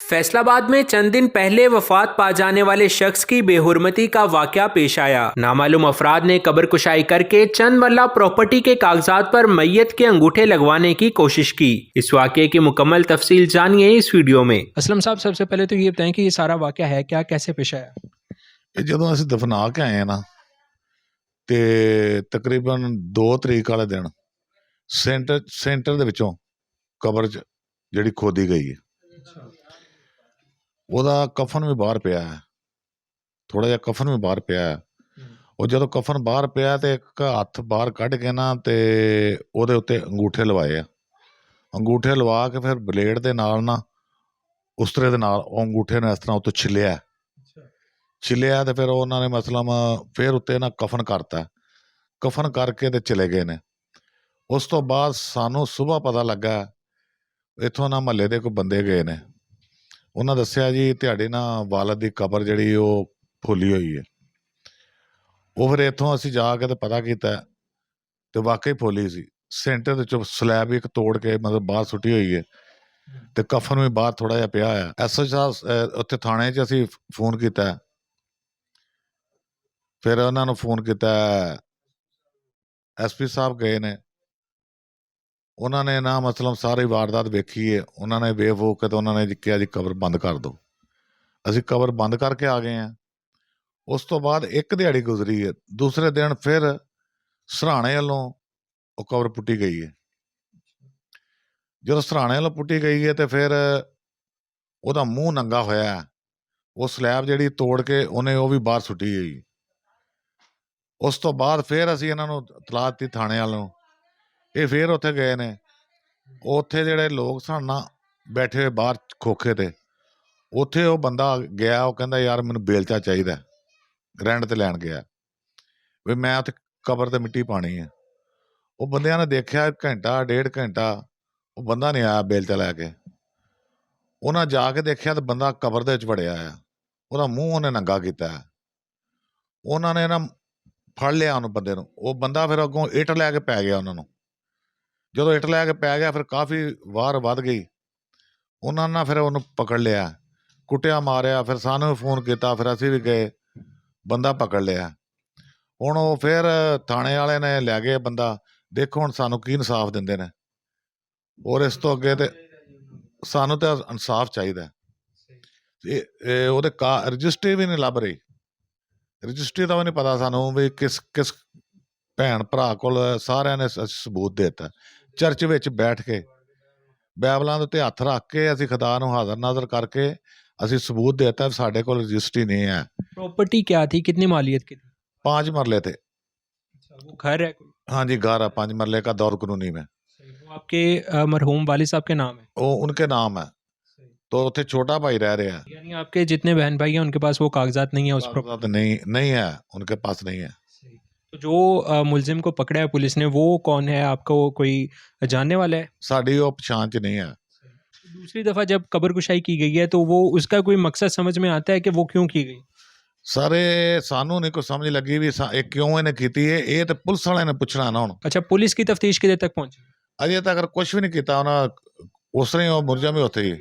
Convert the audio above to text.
फैसलाबाद में चंद दिन पहले वफात पा जाने वाले शख्स की बेहुरमती का वाकया पेश आया। नामालूम अफराद ने कब्र कुशाई करके चंद मरला प्रॉपर्टी के कागजात पर मैयत के अंगूठे लगवाने की कोशिश की। इस वाकये की मुकम्मल तफसील जानिए इस वीडियो में। असलम साहब, सबसे पहले तो ये बताएं कि ये सारा वाकया है क्या, कैसे पेश आया? ਜਦੋਂ ਅਸੀਂ ਦਫਨਾ ਕੇ ਆਏ ਨਾ ਤੇ ਤਕਰੀਬਨ 2 ਤਰੀਕ ਵਾਲੇ ਦਿਨ ਸੈਂਟਰ ਦੇ ਵਿੱਚੋਂ ਕਬਰ 'ਚ ਜਿਹੜੀ ਖੋਦੀ ਗਈ ਹੈ ਉਹਦਾ ਕਫਨ ਵੀ ਬਾਹਰ ਪਿਆ ਹੈ, ਥੋੜਾ ਜਿਹਾ ਕਫਨ ਵੀ ਬਾਹਰ ਪਿਆ ਹੈ। ਉਹ ਜਦੋਂ ਕਫਨ ਬਾਹਰ ਪਿਆ ਤੇ ਇੱਕ ਹੱਥ ਬਾਹਰ ਕੱਢ ਕੇ ਨਾ ਤੇ ਉਹਦੇ ਉੱਤੇ ਅੰਗੂਠੇ ਲਵਾਏ ਆ। ਅੰਗੂਠੇ ਲਵਾ ਕੇ ਫਿਰ ਬਲੇਡ ਦੇ ਨਾਲ ਨਾ ਉਸਤਰੇ ਦੇ ਨਾਲ ਉਹ ਅੰਗੂਠੇ ਨੂੰ ਇਸ ਤਰ੍ਹਾਂ ਉੱਤੋਂ ਛਿੱਲਿਆ ਤੇ ਫਿਰ ਉਹਨਾਂ ਨੇ ਮਸਲਮ ਫਿਰ ਉੱਤੇ ਨਾ ਕਫਨ ਕਰਤਾ। ਕਫਨ ਕਰਕੇ ਤੇ ਚਲੇ ਗਏ ਨੇ। ਉਸ ਤੋਂ ਬਾਅਦ ਸਾਨੂੰ ਸੁਬਾਹ ਪਤਾ ਲੱਗਾ ਇੱਥੋਂ ਨਾ ਮਹੱਲੇ ਦੇ ਕੋਈ ਬੰਦੇ ਗਏ ਨੇ, ਉਹਨਾਂ ਦੱਸਿਆ ਜੀ ਤੁਹਾਡੇ ਨਾ ਵਾਲਦ ਦੀ ਕਬਰ ਜਿਹੜੀ ਉਹ ਫੁੱਲੀ ਹੋਈ ਹੈ। ਉਹ ਫਿਰ ਇੱਥੋਂ ਅਸੀਂ ਜਾ ਕੇ ਤੇ ਪਤਾ ਕੀਤਾ ਤੇ ਵਾਕਈ ਫੁੱਲੀ ਸੀ। ਸੈਂਟਰ ਦੇ ਚੋਂ ਸਲੈਬ ਇੱਕ ਤੋੜ ਕੇ ਮਤਲਬ ਬਾਹਰ ਸੁੱਟੀ ਹੋਈ ਹੈ ਤੇ ਕਫਨ ਵੀ ਬਾਹਰ ਥੋੜਾ ਜਿਹਾ ਪਿਆ ਹੋਇਆ। ਐਸਓ ਸਾਹਿਬ ਉੱਥੇ ਥਾਣੇ 'ਚ ਅਸੀਂ ਫੋਨ ਕੀਤਾ, ਫਿਰ ਉਹਨਾਂ ਨੂੰ ਫੋਨ ਕੀਤਾ, ਐਸਪੀ ਸਾਹਿਬ ਗਏ ਨੇ, ਉਹਨਾਂ ਨੇ ਨਾ ਮਤਲਬ ਸਾਰੀ ਵਾਰਦਾਤ ਵੇਖੀ ਹੈ। ਉਹਨਾਂ ਨੇ ਵੇਖ ਵੂਖ ਕੇ ਤੇ ਉਹਨਾਂ ਨੇ ਕਿਹਾ ਜੀ ਕਬਰ ਬੰਦ ਕਰ ਦਿਓ। ਅਸੀਂ ਕਬਰ ਬੰਦ ਕਰਕੇ ਆ ਗਏ ਹਾਂ। ਉਸ ਤੋਂ ਬਾਅਦ ਇੱਕ ਦਿਹਾੜੀ ਗੁਜ਼ਰੀ ਹੈ, ਦੂਸਰੇ ਦਿਨ ਫਿਰ ਸਰਾਣੇ ਵੱਲੋਂ ਉਹ ਕਬਰ ਪੁੱਟੀ ਗਈ ਹੈ। ਜਦੋਂ ਸਰਾਣੇ ਵੱਲੋਂ ਪੁੱਟੀ ਗਈ ਹੈ ਤੇ ਫਿਰ ਉਹਦਾ ਮੂੰਹ ਨੰਗਾ ਹੋਇਆ, ਉਹ ਸਲੈਬ ਜਿਹੜੀ ਤੋੜ ਕੇ ਉਹਨੇ ਉਹ ਵੀ ਬਾਹਰ ਸੁੱਟੀ ਗਈ। ਉਸ ਤੋਂ ਬਾਅਦ ਫਿਰ ਅਸੀਂ ਇਹਨਾਂ ਨੂੰ ਇਤਲਾਹ ਦਿੱਤੀ ਥਾਣੇ ਵੱਲੋਂ, ਇਹ ਫਿਰ ਉੱਥੇ ਗਏ ਨੇ। ਉੱਥੇ ਜਿਹੜੇ ਲੋਕ ਸਨ ਨਾ ਬੈਠੇ ਹੋਏ ਬਾਹਰ ਖੋਖੇ ਤੇ, ਉੱਥੇ ਉਹ ਬੰਦਾ ਗਿਆ, ਉਹ ਕਹਿੰਦਾ ਯਾਰ ਮੈਨੂੰ ਬੇਲਚਾ ਚਾਹੀਦਾ, ਰੈਂਟ ਤੇ ਲੈਣ ਗਿਆ ਵੀ ਮੈਂ ਉੱਥੇ ਕਬਰ ਤੇ ਮਿੱਟੀ ਪਾਣੀ ਹੈ। ਉਹ ਬੰਦਿਆਂ ਨੇ ਦੇਖਿਆ ਘੰਟਾ ਡੇਢ ਘੰਟਾ ਉਹ ਬੰਦਾ ਨਹੀਂ ਆਇਆ ਬੇਲਚਾ ਲੈ ਕੇ। ਉਹਨਾਂ ਜਾ ਕੇ ਦੇਖਿਆ ਤਾਂ ਬੰਦਾ ਕਬਰ ਦੇ ਵਿੱਚ ਵੜਿਆ ਆ, ਉਹਦਾ ਮੂੰਹ ਉਹਨੇ ਨੰਗਾ ਕੀਤਾ। ਉਹਨਾਂ ਨੇ ਨਾ ਫੜ ਲਿਆ ਉਹਨੂੰ ਬੰਦੇ ਨੂੰ। ਉਹ ਬੰਦਾ ਫਿਰ ਅੱਗੋਂ ਇੱਟ ਲੈ ਕੇ ਪੈ ਗਿਆ ਉਹਨਾਂ ਨੂੰ। ਜਦੋਂ ਇੱਟ ਲੈ ਕੇ ਪੈ ਗਿਆ ਫਿਰ ਕਾਫੀ ਵਾਰ ਵੱਧ ਗਈ। ਉਹਨਾਂ ਨੇ ਫਿਰ ਉਹਨੂੰ ਪਕੜ ਲਿਆ, ਕੁੱਟਿਆ ਮਾਰਿਆ। ਫਿਰ ਸਾਨੂੰ ਫੋਨ ਕੀਤਾ, ਫਿਰ ਅਸੀਂ ਵੀ ਗਏ, ਬੰਦਾ ਪਕੜ ਲਿਆ। ਹੁਣ ਉਹ ਫਿਰ ਥਾਣੇ ਵਾਲੇ ਨੇ ਲੈ ਗਏ ਬੰਦਾ। ਦੇਖੋ ਹੁਣ ਸਾਨੂੰ ਕੀ ਇਨਸਾਫ ਦਿੰਦੇ ਨੇ। ਔਰ ਇਸ ਤੋਂ ਅੱਗੇ ਤੇ ਸਾਨੂੰ ਤਾਂ ਇਨਸਾਫ ਚਾਹੀਦਾ। ਇਹ ਉਹਦੇ ਰਜਿਸਟਰੀ ਵੀ ਨਹੀਂ ਲੱਭ ਰਹੀ, ਰਜਿਸਟਰੀ ਦਾ ਵੀ ਨਹੀਂ ਪਤਾ ਸਾਨੂੰ ਵੀ ਕਿਸ ਭੈਣ ਭਰਾ ਕੋਲ। ਸਾਰਿਆਂ ਨੇ ਸਬੂਤ ਦੇ ਦਿੱਤਾ। ਚਰਚ ਵਿੱਚ ਬੈਠ ਕੇ ਬਾਈਬਲਾਂ ਦੇ ਉੱਤੇ ਹੱਥ ਰੱਖ ਕੇ ਅਸੀਂ ਖੁਦਾ ਨੂੰ ਹਾਜ਼ਰ ਨਾਜ਼ਰ ਕਰਕੇ ਅਸੀਂ ਸਬੂਤ ਦੇ ਦਿੱਤਾ ਸਾਡੇ ਕੋਲ ਰਜਿਸਟਰੀ नहीं है। प्रॉपर्टी क्या थी, कितनी मालियत की थी? 5 मरले थे। वो घर है कोई? हाँ जी, घर है 5 मरले का, दौर कानूनी में। वो आपके मरहूम वालिद साहब के नाम है? वो उनके नाम है, तो उत्थे छोटा भाई रह रहे हैं। यानी आपके जितने बहन भाई हैं उनके पास वो कागजात नहीं है उस कागजात नहीं है, उनके पास नहीं है। तो जो मुलजिम को पकड़ा है पुलिस ने, वो कौन है? आपको कोई जानने वाला है? साड़ी वो पहचान च नहीं है। दूसरी दफ़ा जब कब्र कुशाई की गई है तो वो उसका कोई मकसद समझ में आता है कि वो क्यों की गई? सारे सानू नहीं कोई समझ लगी भी क्यों इन्हें कीती है। ये तो पुलिस वाले ने पूछना ना। हुण अच्छा, पुलिस की तफ्तीश किधर तक पहुंची? अजे तक कुछ भी नहीं किया उन्हें, उस तरह मुलजम ही होते ही।